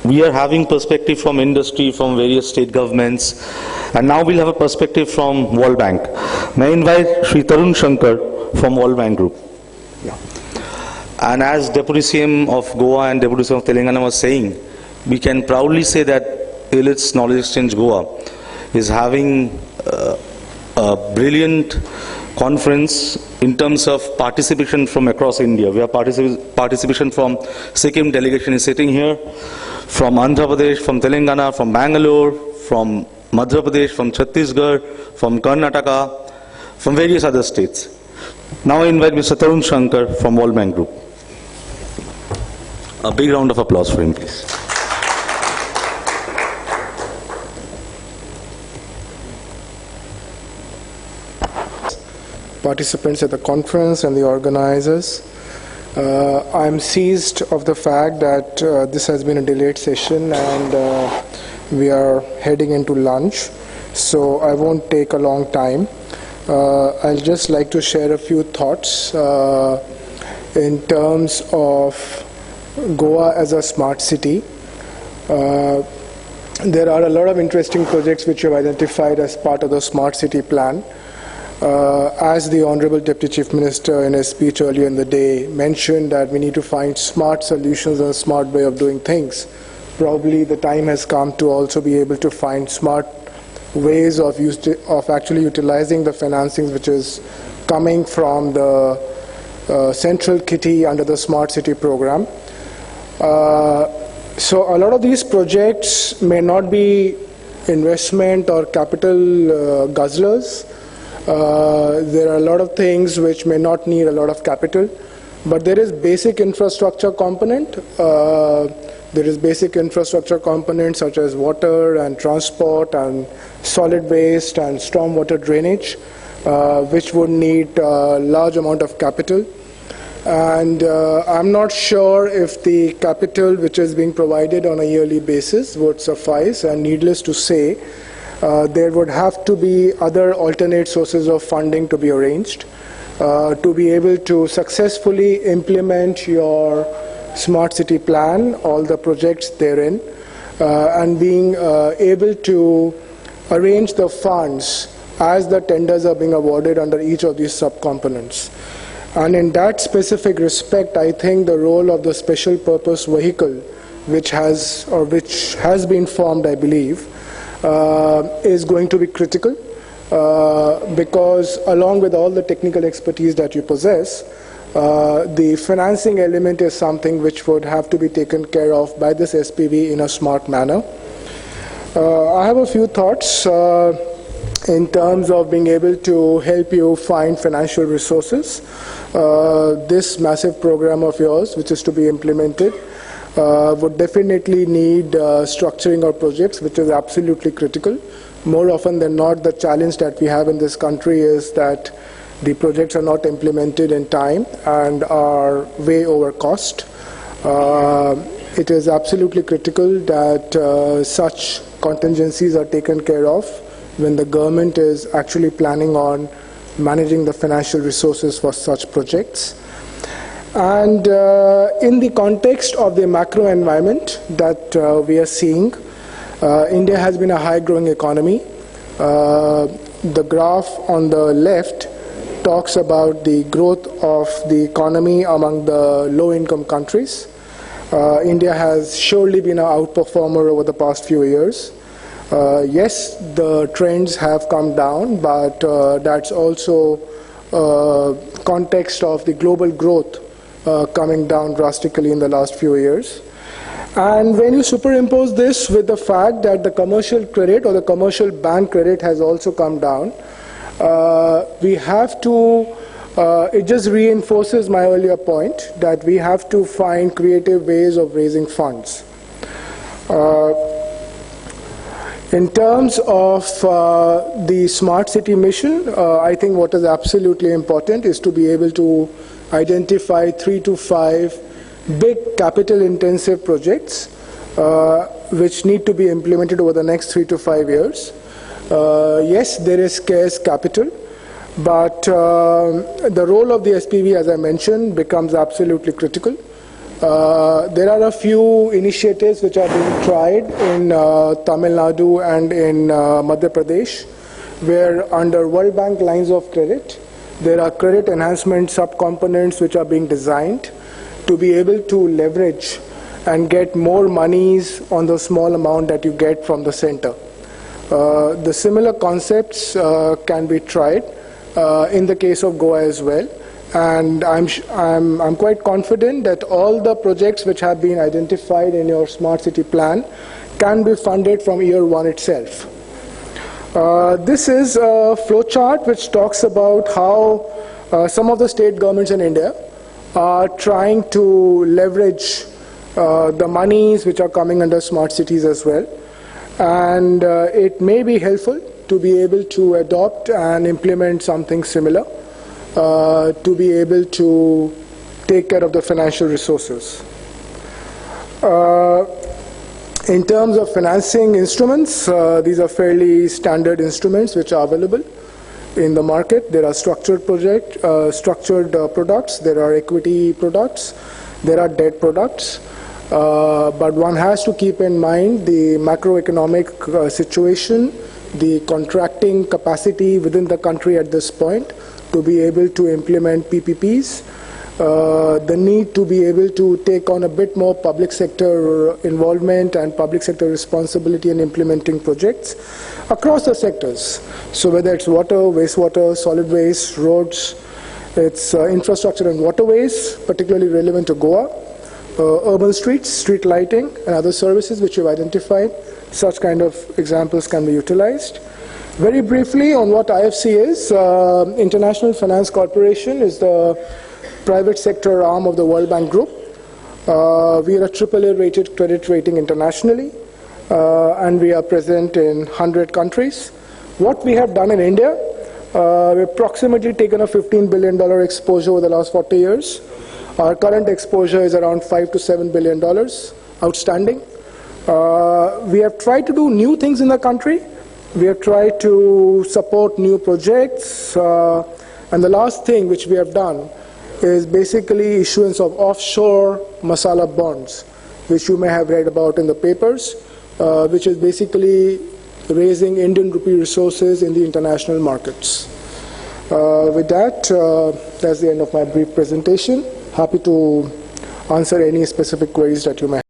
we are having perspective from industry, from various state governments, and now we'll have a perspective from World Bank. May I invite Shri Tarun Shankar from World Bank Group. Yeah. And as Deputy CM of Goa and Deputy CM of Telangana was saying, we can proudly say that Elets Knowledge Exchange Goa is having a brilliant conference in terms of participation from across India. We have participation from Sikkim delegation is sitting here, from Andhra Pradesh, from Telangana, from Bangalore, from Madhya Pradesh, from Chhattisgarh, from Karnataka, from various other states. Now I invite Mr. Tarun Shankar from World Bank Group. A big round of applause for him, please. Participants at the conference and the organizers. I'm seized of the fact that this has been a delayed session and we are heading into lunch, so I won't take a long time. I'll just like to share a few thoughts in terms of Goa as a smart city. There are a lot of interesting projects which you have identified as part of the smart city plan. As the Honorable Deputy Chief Minister in his speech earlier in the day mentioned that we need to find smart solutions and a smart way of doing things. Probably the time has come to also be able to find smart ways of actually utilizing the financing which is coming from the central kitty under the Smart City program. So a lot of these projects may not be investment or capital guzzlers. There are a lot of things which may not need a lot of capital, but there is basic infrastructure component. There is basic infrastructure components such as water and transport and solid waste and stormwater drainage, which would need a large amount of capital. And I'm not sure if the capital which is being provided on a yearly basis would suffice, and needless to say, there would have to be other alternate sources of funding to be arranged to be able to successfully implement your smart city plan, all the projects therein, and being able to arrange the funds as the tenders are being awarded under each of these subcomponents. And in that specific respect, I think the role of the special purpose vehicle, which has been formed, I believe, is going to be critical because along with all the technical expertise that you possess, the financing element is something which would have to be taken care of by this SPV in a smart manner. I have a few thoughts in terms of being able to help you find financial resources. This massive program of yours, which is to be implemented, would definitely need structuring our projects, which is absolutely critical. More often than not, the challenge that we have in this country is that the projects are not implemented in time and are way over cost. It is absolutely critical that such contingencies are taken care of when the government is actually planning on managing the financial resources for such projects. And in the context of the macro environment that we are seeing, India has been a high-growing economy. The graph on the left talks about the growth of the economy among the low-income countries. India has surely been an outperformer over the past few years. Yes, the trends have come down, but that's also context of the global growth coming down drastically in the last few years. And when you superimpose this with the fact that the commercial credit or the commercial bank credit has also come down, we have to, it just reinforces my earlier point that we have to find creative ways of raising funds. In terms of the smart city mission, I think what is absolutely important is to be able to identify 3 to 5 big capital intensive projects which need to be implemented over the next 3 to 5 years. Yes, there is scarce capital, but the role of the SPV, as I mentioned, becomes absolutely critical. There are a few initiatives which are being tried in Tamil Nadu and in Madhya Pradesh, where under World Bank lines of credit, there are credit enhancement subcomponents which are being designed to be able to leverage and get more monies on the small amount that you get from the center. The similar concepts can be tried in the case of Goa as well. And I'm quite confident that all the projects which have been identified in your smart city plan can be funded from year one itself. This is a flowchart which talks about how some of the state governments in India are trying to leverage the monies which are coming under smart cities as well. And it may be helpful to be able to adopt and implement something similar. To be able to take care of the financial resources. In terms of financing instruments, these are fairly standard instruments which are available in the market. There are structured products, there are equity products, there are debt products. But one has to keep in mind the macroeconomic situation, the contracting capacity within the country at this point, to be able to implement PPPs, the need to be able to take on a bit more public sector involvement and public sector responsibility in implementing projects across the sectors. So whether it's water, wastewater, solid waste, roads, it's infrastructure and waterways, particularly relevant to Goa, urban streets, street lighting, and other services which you've identified. Such kind of examples can be utilized. Very briefly on what IFC is, International Finance Corporation is the private sector arm of the World Bank Group. We are a AAA rated credit rating internationally, and we are present in 100 countries. What we have done in India, we've approximately taken a $15 billion exposure over the last 40 years. Our current exposure is around $5 to $7 billion outstanding. We have tried to do new things in the country. We have tried to support new projects, and the last thing which we have done is basically issuance of offshore masala bonds, which you may have read about in the papers, which is basically raising Indian rupee resources in the international markets. With that, that's the end of my brief presentation. Happy to answer any specific queries that you may have.